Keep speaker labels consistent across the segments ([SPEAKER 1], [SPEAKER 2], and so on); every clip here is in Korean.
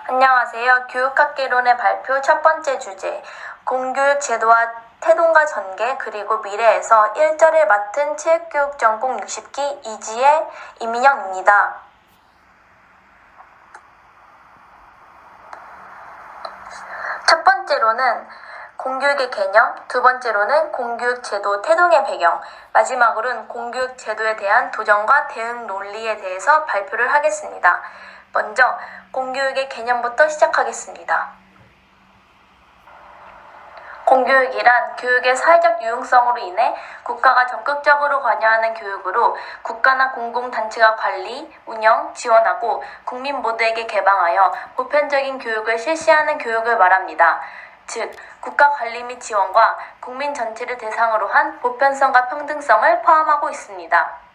[SPEAKER 1] 안녕하세요. 교육학개론의 발표 첫 번째 주제, 공교육 제도와 태동과 전개 그리고 미래에서 1절을 맡은 체육교육 전공 60기 이지혜 이민영입니다. 첫 번째로는 공교육의 개념, 두 번째로는 공교육 제도 태동의 배경, 마지막으로는 공교육 제도에 대한 도전과 대응 논리에 대해서 발표를 하겠습니다. 먼저 공교육의 개념부터 시작하겠습니다. 공교육이란 교육의 사회적 유용성으로 인해 국가가 적극적으로 관여하는 교육으로 국가나 공공단체가 관리, 운영, 지원하고 국민 모두에게 개방하여 보편적인 교육을 실시하는 교육을 말합니다. 즉, 국가 관리 및 지원과 국민 전체를 대상으로 한 보편성과 평등성을 포함하고 있습니다.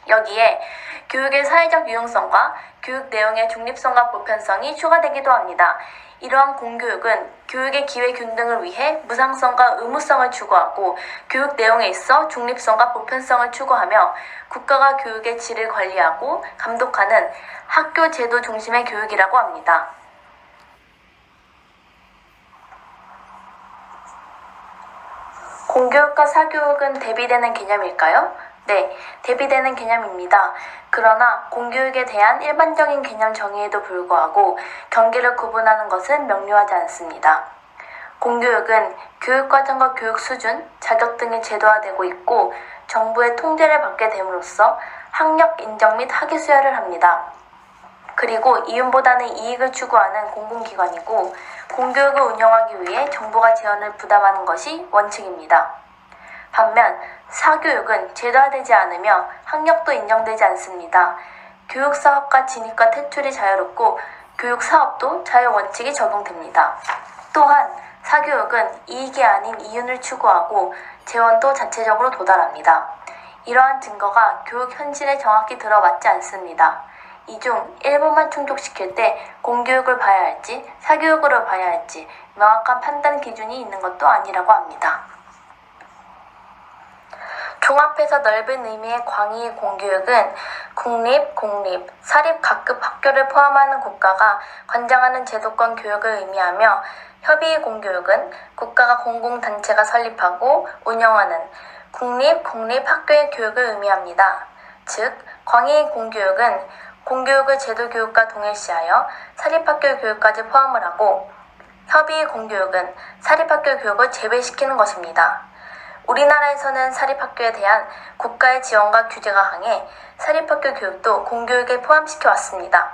[SPEAKER 1] 여기에 교육의 사회적 유용성과 교육 내용의 중립성과 보편성이 추가되기도 합니다. 이러한 공교육은 교육의 기회 균등을 위해 무상성과 의무성을 추구하고 교육 내용에 있어 중립성과 보편성을 추구하며 국가가 교육의 질을 관리하고 감독하는 학교 제도 중심의 교육이라고 합니다. 공교육과 사교육은 대비되는 개념일까요? 네, 대비되는 개념입니다. 그러나 공교육에 대한 일반적인 개념 정의에도 불구하고 경계를 구분하는 것은 명료하지 않습니다. 공교육은 교육과정과 교육 수준, 자격 등이 제도화되고 있고 정부의 통제를 받게 됨으로써 학력 인정 및 학위 수여를 합니다. 그리고 이윤보다는 이익을 추구하는 공공기관이고 공교육을 운영하기 위해 정부가 재원을 부담하는 것이 원칙입니다. 반면 사교육은 제도화되지 않으며 학력도 인정되지 않습니다. 교육사업과 진입과 퇴출이 자유롭고 교육사업도 자유원칙이 적용됩니다. 또한 사교육은 이익이 아닌 이윤을 추구하고 재원도 자체적으로 도달합니다. 이러한 증거가 교육 현실에 정확히 들어맞지 않습니다. 이 중 일부만 충족시킬 때 공교육을 봐야 할지 사교육으로 봐야 할지 명확한 판단 기준이 있는 것도 아니라고 합니다. 종합해서 넓은 의미의 광의의 공교육은 국립, 공립, 사립 각급 학교를 포함하는 국가가 관장하는 제도권 교육을 의미하며 협의의 공교육은 국가가 공공단체가 설립하고 운영하는 국립, 공립 학교의 교육을 의미합니다. 즉, 광의의 공교육은 공교육을 제도교육과 동일시하여 사립학교 교육까지 포함을 하고 협의의 공교육은 사립학교 교육을 제외시키는 것입니다. 우리나라에서는 사립학교에 대한 국가의 지원과 규제가 강해 사립학교 교육도 공교육에 포함시켜 왔습니다.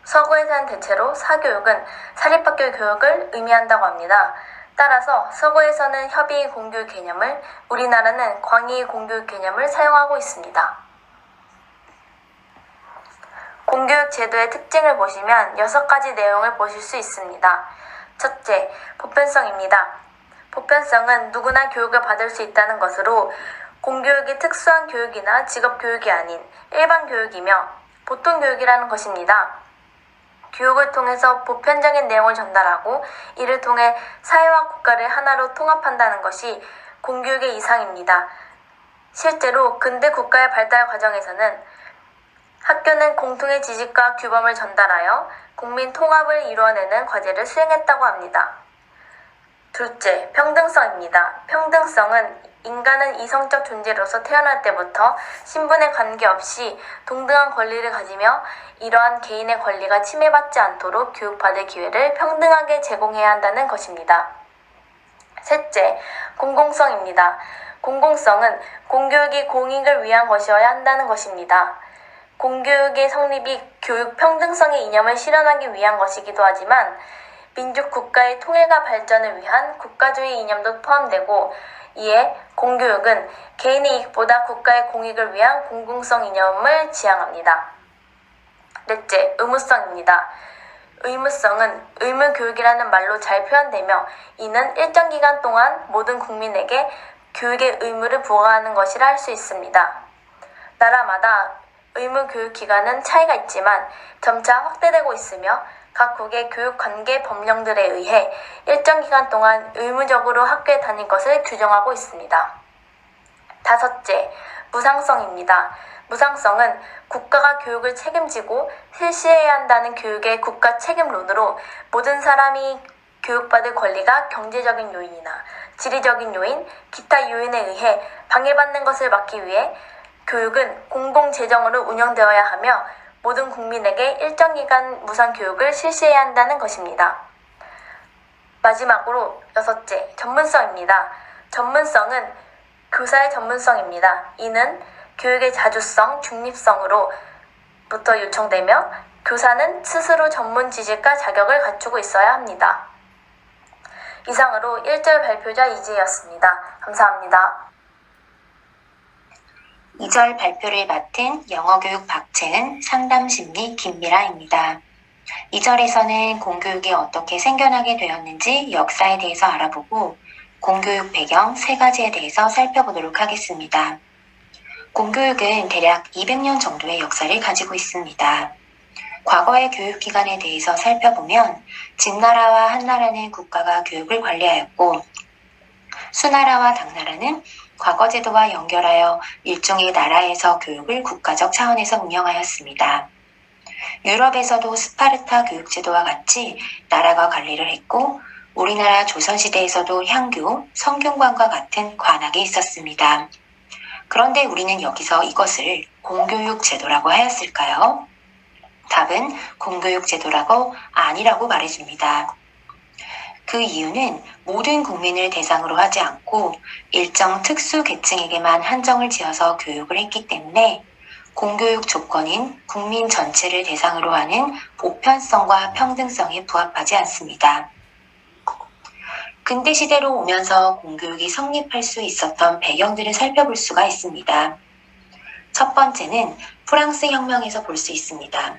[SPEAKER 1] 서구에서는 대체로 사교육은 사립학교 교육을 의미한다고 합니다. 따라서 서구에서는 협의의 공교육 개념을, 우리나라는 광의의 공교육 개념을 사용하고 있습니다. 공교육 제도의 특징을 보시면 6가지 내용을 보실 수 있습니다. 첫째, 보편성입니다. 보편성은 누구나 교육을 받을 수 있다는 것으로 공교육이 특수한 교육이나 직업교육이 아닌 일반 교육이며 보통 교육이라는 것입니다. 교육을 통해서 보편적인 내용을 전달하고 이를 통해 사회와 국가를 하나로 통합한다는 것이 공교육의 이상입니다. 실제로 근대 국가의 발달 과정에서는 학교는 공통의 지식과 규범을 전달하여 국민 통합을 이루어내는 과제를 수행했다고 합니다. 둘째, 평등성입니다. 평등성은 인간은 이성적 존재로서 태어날 때부터 신분에 관계없이 동등한 권리를 가지며 이러한 개인의 권리가 침해받지 않도록 교육받을 기회를 평등하게 제공해야 한다는 것입니다. 셋째, 공공성입니다. 공공성은 공교육이 공익을 위한 것이어야 한다는 것입니다. 공교육의 성립이 교육 평등성의 이념을 실현하기 위한 것이기도 하지만 민족 국가의 통일과 발전을 위한 국가주의 이념도 포함되고 이에 공교육은 개인의 이익보다 국가의 공익을 위한 공공성 이념을 지향합니다. 넷째, 의무성입니다. 의무성은 의무교육이라는 말로 잘 표현되며 이는 일정 기간 동안 모든 국민에게 교육의 의무를 부과하는 것이라 할 수 있습니다. 나라마다 의무교육 기간은 차이가 있지만 점차 확대되고 있으며 각국의 교육관계 법령들에 의해 일정 기간 동안 의무적으로 학교에 다닐 것을 규정하고 있습니다. 다섯째, 무상성입니다. 무상성은 국가가 교육을 책임지고 실시해야 한다는 교육의 국가 책임론으로 모든 사람이 교육받을 권리가 경제적인 요인이나 지리적인 요인, 기타 요인에 의해 방해받는 것을 막기 위해 교육은 공공재정으로 운영되어야 하며 모든 국민에게 일정 기간 무상 교육을 실시해야 한다는 것입니다. 마지막으로 6째, 전문성입니다. 전문성은 교사의 전문성입니다. 이는 교육의 자주성, 중립성으로부터 요청되며 교사는 스스로 전문 지식과 자격을 갖추고 있어야 합니다. 이상으로 1절 발표자 이지혜였습니다. 감사합니다.
[SPEAKER 2] 2절 발표를 맡은 영어교육 박채은, 상담심리 김미라입니다. 2절에서는 공교육이 어떻게 생겨나게 되었는지 역사에 대해서 알아보고 공교육 배경 3가지에 대해서 살펴보도록 하겠습니다. 공교육은 대략 200년 정도의 역사를 가지고 있습니다. 과거의 교육기관에 대해서 살펴보면 진나라와 한나라는 국가가 교육을 관리하였고 수나라와 당나라는 과거 제도와 연결하여 일종의 나라에서 교육을 국가적 차원에서 운영하였습니다. 유럽에서도 스파르타 교육제도와 같이 나라가 관리를 했고 우리나라 조선시대에서도 향교, 성균관과 같은 관학이 있었습니다. 그런데 우리는 여기서 이것을 공교육 제도라고 하였을까요? 답은 공교육 제도라고 아니라고 말해줍니다. 그 이유는 모든 국민을 대상으로 하지 않고 일정 특수 계층에게만 한정을 지어서 교육을 했기 때문에 공교육 조건인 국민 전체를 대상으로 하는 보편성과 평등성에 부합하지 않습니다. 근대 시대로 오면서 공교육이 성립할 수 있었던 배경들을 살펴볼 수가 있습니다. 첫 번째는 프랑스 혁명에서 볼 수 있습니다.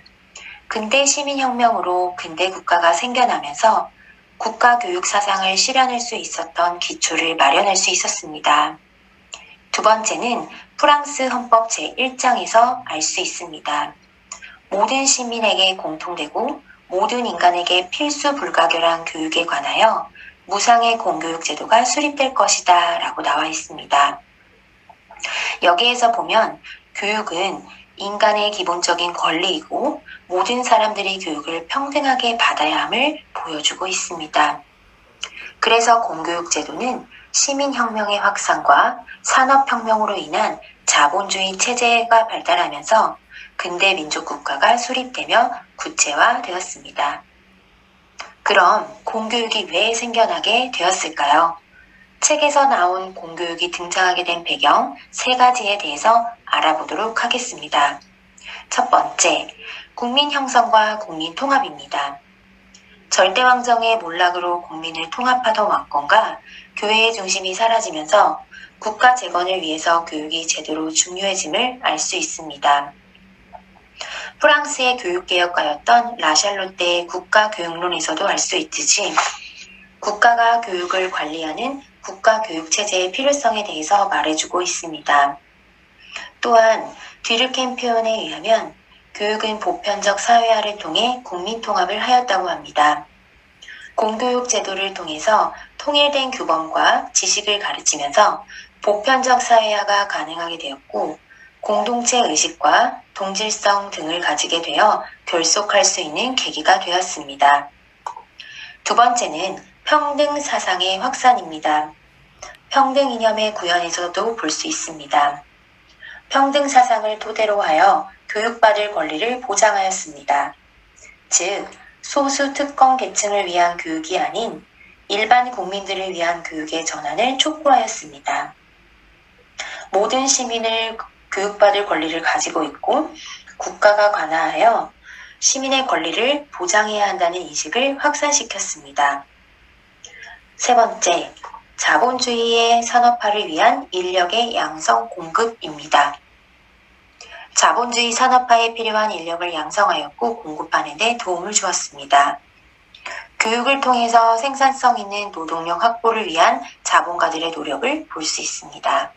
[SPEAKER 2] 근대 시민혁명으로 근대 국가가 생겨나면서 국가 교육 사상을 실현할 수 있었던 기초를 마련할 수 있었습니다. 두 번째는 프랑스 헌법 제1장에서 알 수 있습니다. 모든 시민에게 공통되고 모든 인간에게 필수 불가결한 교육에 관하여 무상의 공교육 제도가 수립될 것이다 라고 나와 있습니다. 여기에서 보면 교육은 인간의 기본적인 권리이고 모든 사람들이 교육을 평등하게 받아야 함을 보여주고 있습니다. 그래서 공교육 제도는 시민혁명의 확산과 산업혁명으로 인한 자본주의 체제가 발달하면서 근대 민족국가가 수립되며 구체화되었습니다. 그럼 공교육이 왜 생겨나게 되었을까요? 책에서 나온 공교육이 등장하게 된 배경 3가지에 대해서 알아보도록 하겠습니다. 첫 번째, 국민 형성과 국민 통합입니다. 절대왕정의 몰락으로 국민을 통합하던 왕권과 교회의 중심이 사라지면서 국가 재건을 위해서 교육이 제대로 중요해짐을 알 수 있습니다. 프랑스의 교육개혁가였던 라샬롯대의 국가교육론에서도 알 수 있듯이 국가가 교육을 관리하는 국가교육체제의 필요성에 대해서 말해주고 있습니다. 또한 뒤르캠피온에 의하면 교육은 보편적 사회화를 통해 국민통합을 하였다고 합니다. 공교육 제도를 통해서 통일된 규범과 지식을 가르치면서 보편적 사회화가 가능하게 되었고 공동체 의식과 동질성 등을 가지게 되어 결속할 수 있는 계기가 되었습니다. 두 번째는 평등 사상의 확산입니다. 평등 이념의 구현에서도 볼 수 있습니다. 평등 사상을 토대로 하여 교육받을 권리를 보장하였습니다. 즉, 소수 특권 계층을 위한 교육이 아닌 일반 국민들을 위한 교육의 전환을 촉구하였습니다. 모든 시민을 교육받을 권리를 가지고 있고 국가가 관여하여 시민의 권리를 보장해야 한다는 인식을 확산시켰습니다. 세 번째, 자본주의의 산업화를 위한 인력의 양성 공급입니다. 자본주의 산업화에 필요한 인력을 양성하였고 공급하는 데 도움을 주었습니다. 교육을 통해서 생산성 있는 노동력 확보를 위한 자본가들의 노력을 볼 수 있습니다.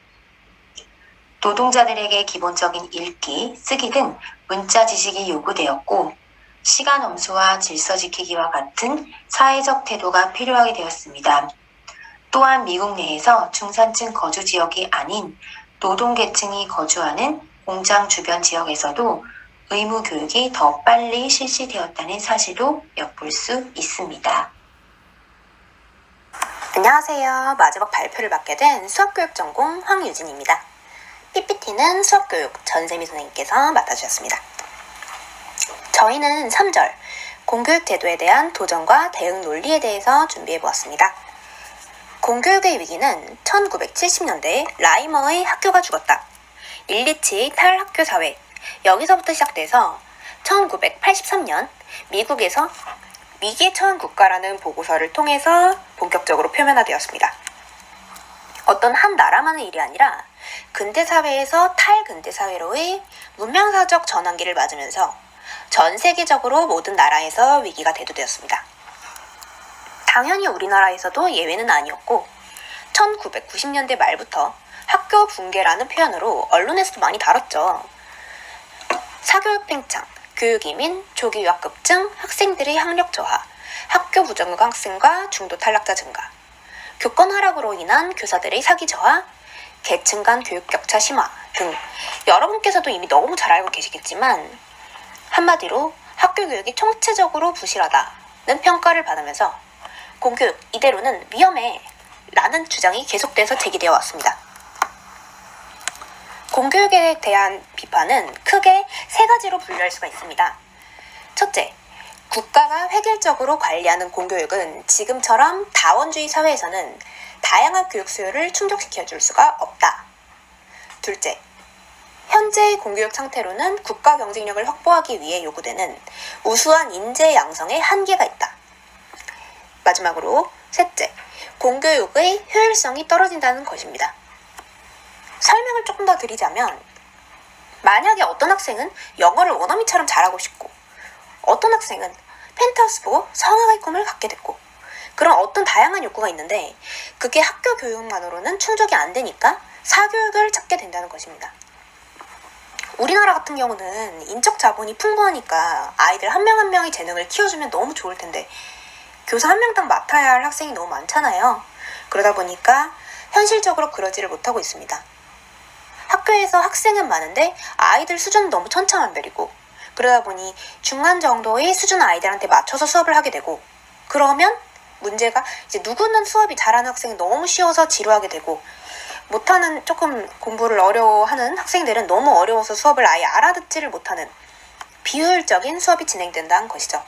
[SPEAKER 2] 노동자들에게 기본적인 읽기, 쓰기 등 문자 지식이 요구되었고 시간 엄수와 질서 지키기와 같은 사회적 태도가 필요하게 되었습니다. 또한 미국 내에서 중산층 거주 지역이 아닌 노동계층이 거주하는 공장 주변 지역에서도 의무 교육이 더 빨리 실시되었다는 사실도 엿볼 수 있습니다.
[SPEAKER 3] 안녕하세요. 마지막 발표를 맡게 된 수학교육 전공 황유진입니다. PPT는 수학교육 전세미 선생님께서 맡아주셨습니다. 저희는 3절 공교육 제도에 대한 도전과 대응 논리에 대해서 준비해보았습니다. 공교육의 위기는 1970년대 라이머의 학교가 죽었다. 일리치 탈학교 사회, 여기서부터 시작돼서 1983년 미국에서 위기에 처한 국가라는 보고서를 통해서 본격적으로 표면화되었습니다. 어떤 한 나라만의 일이 아니라 근대사회에서 탈근대사회로의 문명사적 전환기를 맞으면서 전 세계적으로 모든 나라에서 위기가 대두되었습니다. 당연히 우리나라에서도 예외는 아니었고 1990년대 말부터 학교 붕괴라는 표현으로 언론에서도 많이 다뤘죠. 사교육 팽창, 교육이민, 조기 유학급증, 학생들의 학력 저하, 학교 부정급 학생과 중도 탈락자 증가, 교권 하락으로 인한 교사들의 사기 저하, 계층 간 교육 격차 심화 등 여러분께서도 이미 너무 잘 알고 계시겠지만 한마디로 학교 교육이 총체적으로 부실하다는 평가를 받으면서 공교육 이대로는 위험해 라는 주장이 계속돼서 제기되어 왔습니다. 공교육에 대한 비판은 크게 세 가지로 분류할 수가 있습니다. 첫째, 국가가 획일적으로 관리하는 공교육은 지금처럼 다원주의 사회에서는 다양한 교육 수요를 충족시켜줄 수가 없다. 둘째, 현재의 공교육 상태로는 국가 경쟁력을 확보하기 위해 요구되는 우수한 인재 양성에 한계가 있다. 마지막으로 셋째, 공교육의 효율성이 떨어진다는 것입니다. 설명을 조금 더 드리자면 만약에 어떤 학생은 영어를 원어민처럼 잘하고 싶고 어떤 학생은 펜트하우스 보고 성악의 꿈을 갖게 됐고 그런 어떤 다양한 욕구가 있는데 그게 학교 교육만으로는 충족이 안 되니까 사교육을 찾게 된다는 것입니다. 우리나라 같은 경우는 인적 자본이 풍부하니까 아이들 한 명 한 명의 재능을 키워주면 너무 좋을 텐데 교사 한 명당 맡아야 할 학생이 너무 많잖아요. 그러다 보니까 현실적으로 그러지를 못하고 있습니다. 학교에서 학생은 많은데 아이들 수준은 너무 천차만별이고 그러다 보니 중간 정도의 수준 아이들한테 맞춰서 수업을 하게 되고 그러면 문제가 이제 누구는 수업이 잘하는 학생이 너무 쉬워서 지루하게 되고 못하는 조금 공부를 어려워하는 학생들은 너무 어려워서 수업을 아예 알아듣지를 못하는 비효율적인 수업이 진행된다는 것이죠.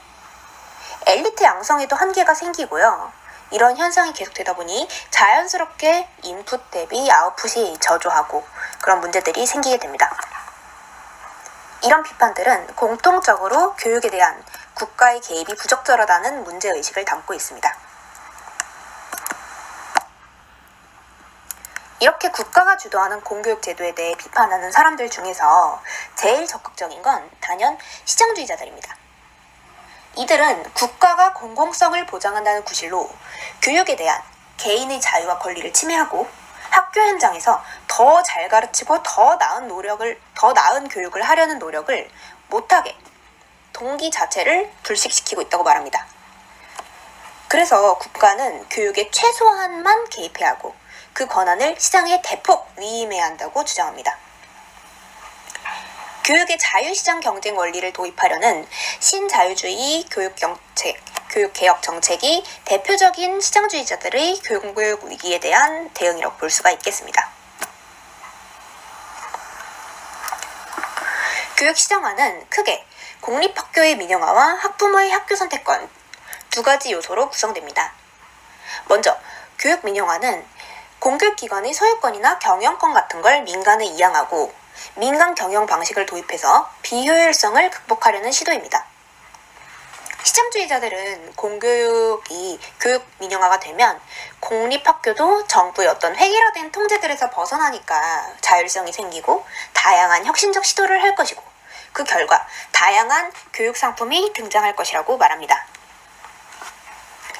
[SPEAKER 3] 엘리트 양성에도 한계가 생기고요. 이런 현상이 계속되다 보니 자연스럽게 인풋 대비 아웃풋이 저조하고 그런 문제들이 생기게 됩니다. 이런 비판들은 공통적으로 교육에 대한 국가의 개입이 부적절하다는 문제의식을 담고 있습니다. 이렇게 국가가 주도하는 공교육 제도에 대해 비판하는 사람들 중에서 제일 적극적인 건 단연 시장주의자들입니다. 이들은 국가가 공공성을 보장한다는 구실로 교육에 대한 개인의 자유와 권리를 침해하고 학교 현장에서 더 잘 가르치고 더 나은 교육을 하려는 노력을 못하게 동기 자체를 불식시키고 있다고 말합니다. 그래서 국가는 교육에 최소한만 개입해야 하고 그 권한을 시장에 대폭 위임해야 한다고 주장합니다. 교육의 자유시장 경쟁 원리를 도입하려는 신자유주의 교육개혁 정책이 대표적인 시장주의자들의 공교육 위기에 대한 대응이라고 볼 수가 있겠습니다. 교육시장화는 크게 공립학교의 민영화와 학부모의 학교 선택권 두 가지 요소로 구성됩니다. 먼저 교육 민영화는 공교육기관의 소유권이나 경영권 같은 걸 민간에 이양하고 민간 경영 방식을 도입해서 비효율성을 극복하려는 시도입니다. 시장주의자들은 공교육이 교육 민영화가 되면 공립학교도 정부의 어떤 획일화된 통제들에서 벗어나니까 자율성이 생기고 다양한 혁신적 시도를 할 것이고 그 결과 다양한 교육 상품이 등장할 것이라고 말합니다.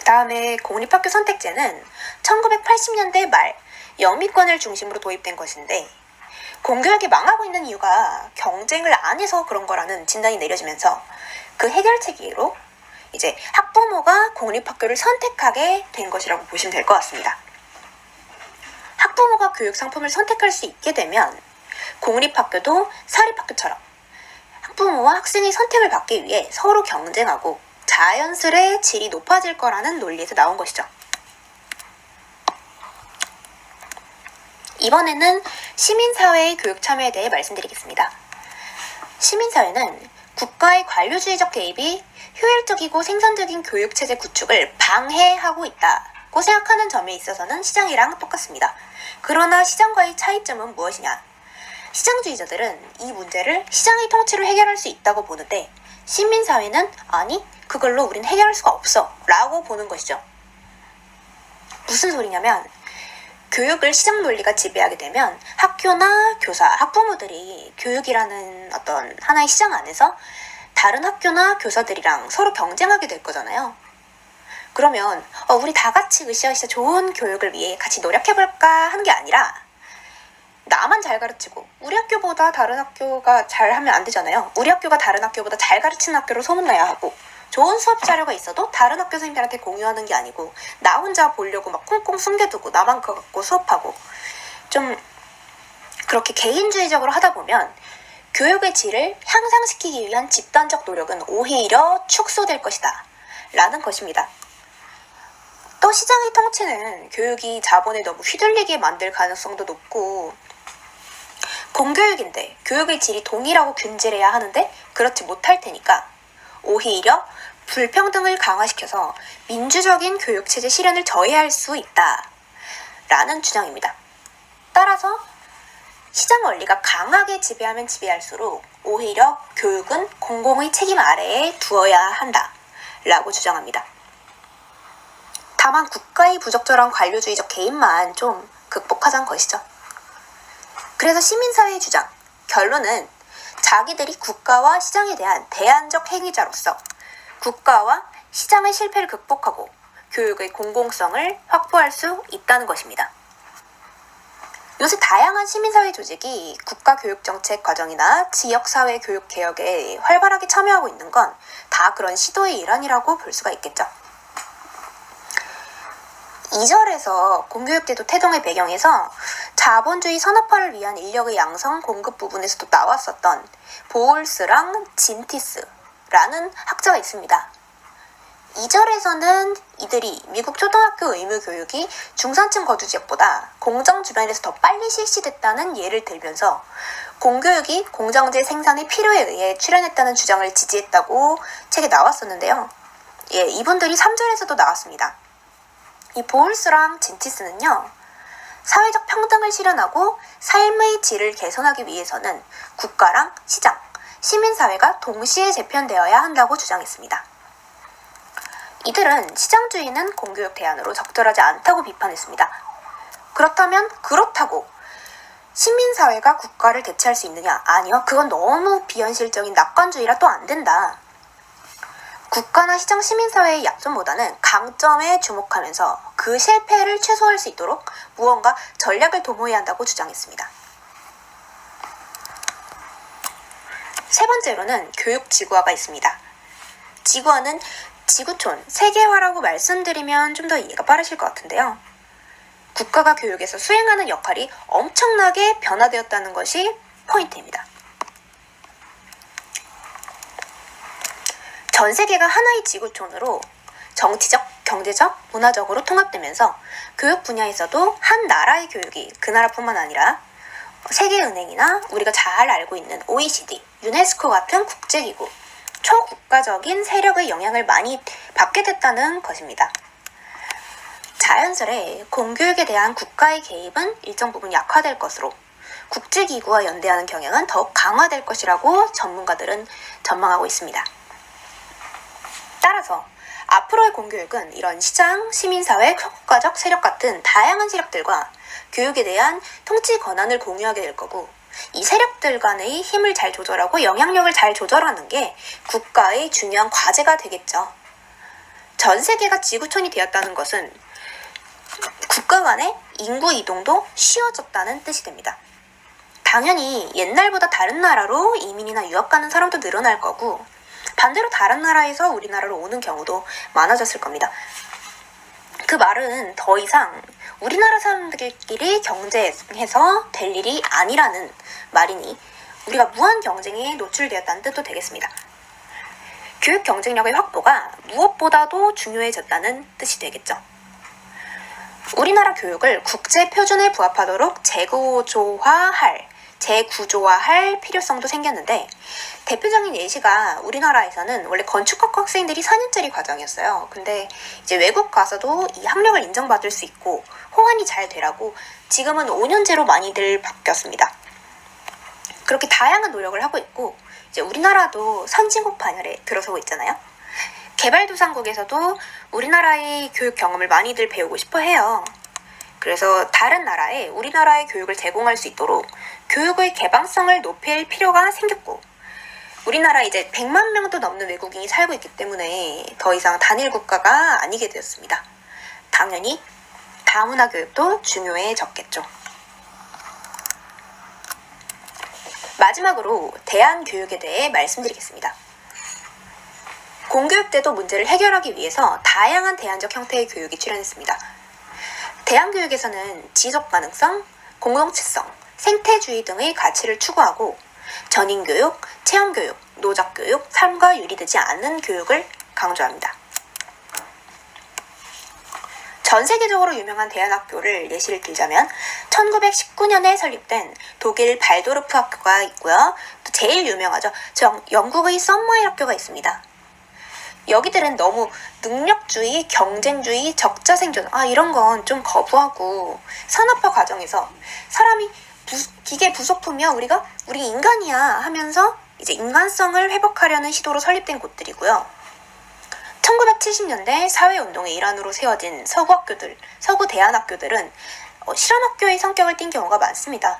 [SPEAKER 3] 다음에 공립학교 선택제는 1980년대 말 영미권을 중심으로 도입된 것인데 공교육이 망하고 있는 이유가 경쟁을 안 해서 그런 거라는 진단이 내려지면서 그 해결책으로 이제 학부모가 공립학교를 선택하게 된 것이라고 보시면 될 것 같습니다. 학부모가 교육 상품을 선택할 수 있게 되면 공립학교도 사립학교처럼 학부모와 학생의 선택을 받기 위해 서로 경쟁하고 자연스레 질이 높아질 거라는 논리에서 나온 것이죠. 이번에는 시민사회의 교육 참여에 대해 말씀드리겠습니다. 시민사회는 국가의 관료주의적 개입이 효율적이고 생산적인 교육체제 구축을 방해하고 있다고 생각하는 점에 있어서는 시장이랑 똑같습니다. 그러나 시장과의 차이점은 무엇이냐? 시장주의자들은 이 문제를 시장의 통치로 해결할 수 있다고 보는데 시민사회는 아니, 그걸로 우린 해결할 수가 없어 라고 보는 것이죠. 무슨 소리냐면 교육을 시장 논리가 지배하게 되면 학교나 교사, 학부모들이 교육이라는 어떤 하나의 시장 안에서 다른 학교나 교사들이랑 서로 경쟁하게 될 거잖아요. 그러면 우리 다 같이 으쌰으쌰 좋은 교육을 위해 같이 노력해볼까 하는 게 아니라 나만 잘 가르치고 우리 학교보다 다른 학교가 잘하면 안 되잖아요. 우리 학교가 다른 학교보다 잘 가르치는 학교로 소문나야 하고 좋은 수업 자료가 있어도 다른 학교 선생님들한테 공유하는 게 아니고 나 혼자 보려고 막 꽁꽁 숨겨두고 나만 그거 갖고 수업하고 좀 그렇게 개인주의적으로 하다 보면 교육의 질을 향상시키기 위한 집단적 노력은 오히려 축소될 것이다 라는 것입니다. 또 시장의 통치는 교육이 자본에 너무 휘둘리게 만들 가능성도 높고 공교육인데 교육의 질이 동일하고 균질해야 하는데 그렇지 못할 테니까 오히려 불평등을 강화시켜서 민주적인 교육체제 실현을 저해할 수 있다라는 주장입니다. 따라서 시장 원리가 강하게 지배하면 지배할수록 오히려 교육은 공공의 책임 아래에 두어야 한다라고 주장합니다. 다만 국가의 부적절한 관료주의적 개입만 좀 극복하자는 것이죠. 그래서 시민사회의 주장, 결론은 자기들이 국가와 시장에 대한 대안적 행위자로서 국가와 시장의 실패를 극복하고 교육의 공공성을 확보할 수 있다는 것입니다. 요새 다양한 시민사회 조직이 국가교육정책 과정이나 지역사회 교육개혁에 활발하게 참여하고 있는 건 다 그런 시도의 일환이라고 볼 수가 있겠죠. 2절에서 공교육제도 태동의 배경에서 자본주의 산업화를 위한 인력의 양성 공급 부분에서도 나왔었던 보울스랑 진티스라는 학자가 있습니다. 2절에서는 이들이 미국 초등학교 의무교육이 중산층 거주지역보다 공장 주변에서 더 빨리 실시됐다는 예를 들면서 공교육이 공장제 생산의 필요에 의해 출현했다는 주장을 지지했다고 책에 나왔었는데요. 이분들이 3절에서도 나왔습니다. 이 보울스랑 진티스는요, 사회적 평등을 실현하고 삶의 질을 개선하기 위해서는 국가랑 시장, 시민사회가 동시에 재편되어야 한다고 주장했습니다. 이들은 시장주의는 공교육 대안으로 적절하지 않다고 비판했습니다. 그렇다면 그렇다고 시민사회가 국가를 대체할 수 있느냐? 아니요, 그건 너무 비현실적인 낙관주의라 또 안 된다. 국가나 시장 시민사회의 약점보다는 강점에 주목하면서 그 실패를 최소화할 수 있도록 무언가 전략을 도모해야 한다고 주장했습니다. 세 번째로는 교육지구화가 있습니다. 지구화는 지구촌, 세계화라고 말씀드리면 좀 더 이해가 빠르실 것 같은데요. 국가가 교육에서 수행하는 역할이 엄청나게 변화되었다는 것이 포인트입니다. 전 세계가 하나의 지구촌으로 정치적, 경제적, 문화적으로 통합되면서 교육 분야에서도 한 나라의 교육이 그 나라뿐만 아니라 세계은행이나 우리가 잘 알고 있는 OECD, 유네스코 같은 국제기구, 초국가적인 세력의 영향을 많이 받게 됐다는 것입니다. 자연스레 공교육에 대한 국가의 개입은 일정 부분 약화될 것으로 국제기구와 연대하는 경향은 더욱 강화될 것이라고 전문가들은 전망하고 있습니다. 따라서 앞으로의 공교육은 이런 시장, 시민사회, 초국가적 세력 같은 다양한 세력들과 교육에 대한 통치 권한을 공유하게 될 거고 이 세력들 간의 힘을 잘 조절하고 영향력을 잘 조절하는 게 국가의 중요한 과제가 되겠죠. 전 세계가 지구촌이 되었다는 것은 국가 간의 인구 이동도 쉬워졌다는 뜻이 됩니다. 당연히 옛날보다 다른 나라로 이민이나 유학 가는 사람도 늘어날 거고 반대로 다른 나라에서 우리나라로 오는 경우도 많아졌을 겁니다. 그 말은 더 이상 우리나라 사람들끼리 경쟁해서 될 일이 아니라는 말이니 우리가 무한 경쟁에 노출되었다는 뜻도 되겠습니다. 교육 경쟁력의 확보가 무엇보다도 중요해졌다는 뜻이 되겠죠. 우리나라 교육을 국제 표준에 부합하도록 재구조화할 필요성도 생겼는데, 대표적인 예시가 우리나라에서는 원래 건축학과 학생들이 4년짜리 과정이었어요. 근데 이제 외국 가서도 이 학력을 인정받을 수 있고 호환이 잘 되라고 지금은 5년제로 많이들 바뀌었습니다. 그렇게 다양한 노력을 하고 있고, 이제 우리나라도 선진국 반열에 들어서고 있잖아요. 개발도상국에서도 우리나라의 교육 경험을 많이들 배우고 싶어 해요. 그래서 다른 나라에 우리나라의 교육을 제공할 수 있도록 교육의 개방성을 높일 필요가 생겼고, 우리나라 이제 100만 명도 넘는 외국인이 살고 있기 때문에 더 이상 단일 국가가 아니게 되었습니다. 당연히 다문화 교육도 중요해졌겠죠. 마지막으로 대안교육에 대해 말씀드리겠습니다. 공교육 때도 문제를 해결하기 위해서 다양한 대안적 형태의 교육이 출현했습니다. 대안교육에서는 지속가능성, 공동체성, 생태주의 등의 가치를 추구하고 전인교육, 체험교육, 노작교육, 삶과 유리되지 않는 교육을 강조합니다. 전 세계적으로 유명한 대안학교를 예시를 들자면 1919년에 설립된 독일 발도르프 학교가 있고요. 또 제일 유명하죠. 영국의 썸머힐 학교가 있습니다. 여기들은 너무 능력주의, 경쟁주의, 적자 생존 이런 건 좀 거부하고 산업화 과정에서 사람이 기계 부속품이야 우리 인간이야 하면서 이제 인간성을 회복하려는 시도로 설립된 곳들이고요. 1970년대 사회운동의 일환으로 세워진 서구 대안학교들은 실험학교의 성격을 띈 경우가 많습니다.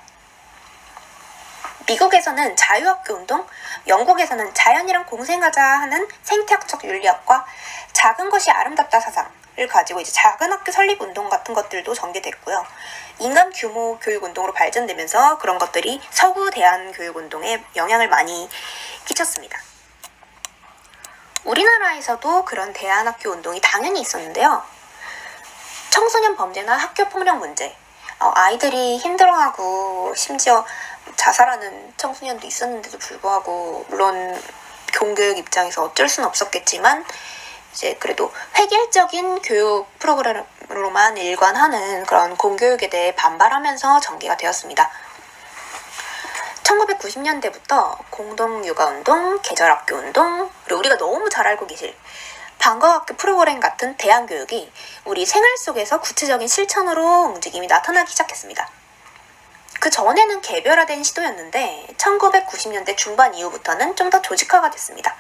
[SPEAKER 3] 미국에서는 자유학교 운동, 영국에서는 자연이랑 공생하자 하는 생태학적 윤리학과 작은 것이 아름답다 사상을 가지고 이제 작은 학교 설립 운동 같은 것들도 전개됐고요. 인간 규모 교육 운동으로 발전되면서 그런 것들이 서구 대안 교육 운동에 영향을 많이 끼쳤습니다. 우리나라에서도 그런 대안학교 운동이 당연히 있었는데요. 청소년 범죄나 학교 폭력 문제, 아이들이 힘들어하고 심지어 자살하는 청소년도 있었는데도 불구하고 물론 공교육 입장에서 어쩔 수는 없었겠지만 이제 그래도 획일적인 교육 프로그램으로만 일관하는 그런 공교육에 대해 반발하면서 전개가 되었습니다. 1990년대부터 공동육아운동, 계절학교운동, 그리고 우리가 너무 잘 알고 계실 방과학교 프로그램 같은 대안교육이 우리 생활 속에서 구체적인 실천으로 움직임이 나타나기 시작했습니다. 그 전에는 개별화된 시도였는데 1990년대 중반 이후부터는 좀 더 조직화가 됐습니다.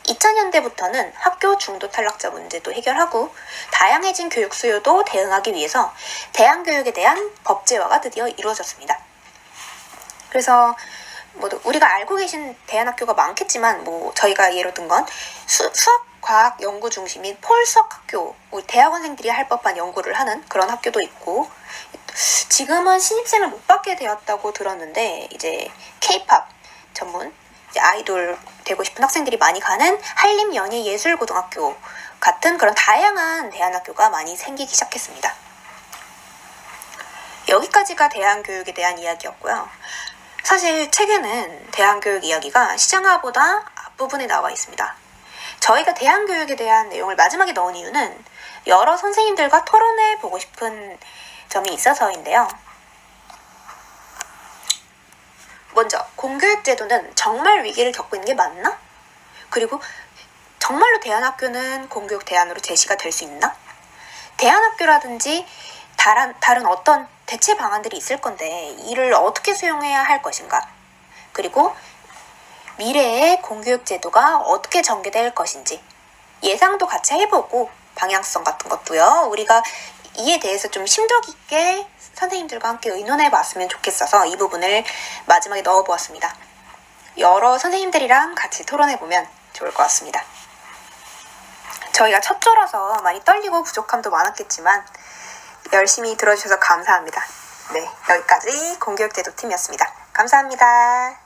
[SPEAKER 3] 2000년대부터는 학교 중도 탈락자 문제도 해결하고 다양해진 교육 수요도 대응하기 위해서 대안교육에 대한 법제화가 드디어 이루어졌습니다. 그래서 우리가 알고 계신 대안학교가 많겠지만 저희가 예로 든 건 수학, 과학 연구 중심인 폴수학 학교, 대학원생들이 할 법한 연구를 하는 그런 학교도 있고, 지금은 신입생을 못 받게 되었다고 들었는데 이제 K-팝 전문 이제 아이돌 되고 싶은 학생들이 많이 가는 한림연예예술고등학교 같은 그런 다양한 대안학교가 많이 생기기 시작했습니다. 여기까지가 대안교육에 대한 이야기였고요. 사실 책에는 대안교육 이야기가 시장화보다 앞부분에 나와 있습니다. 저희가 대안교육에 대한 내용을 마지막에 넣은 이유는 여러 선생님들과 토론해 보고 싶은 점이 있어서인데요. 먼저 공교육 제도는 정말 위기를 겪고 있는 게 맞나? 그리고 정말로 대안학교는 공교육 대안으로 제시가 될 수 있나? 대안학교라든지 다른 어떤 대체 방안들이 있을 건데 이를 어떻게 수용해야 할 것인가? 그리고 미래의 공교육 제도가 어떻게 전개될 것인지 예상도 같이 해보고 방향성 같은 것도요. 우리가 이에 대해서 좀 심도 깊게 선생님들과 함께 의논해봤으면 좋겠어서 이 부분을 마지막에 넣어보았습니다. 여러 선생님들이랑 같이 토론해보면 좋을 것 같습니다. 저희가 첫 조라서 많이 떨리고 부족함도 많았겠지만 열심히 들어주셔서 감사합니다. 네, 여기까지 공교육제도 팀이었습니다. 감사합니다.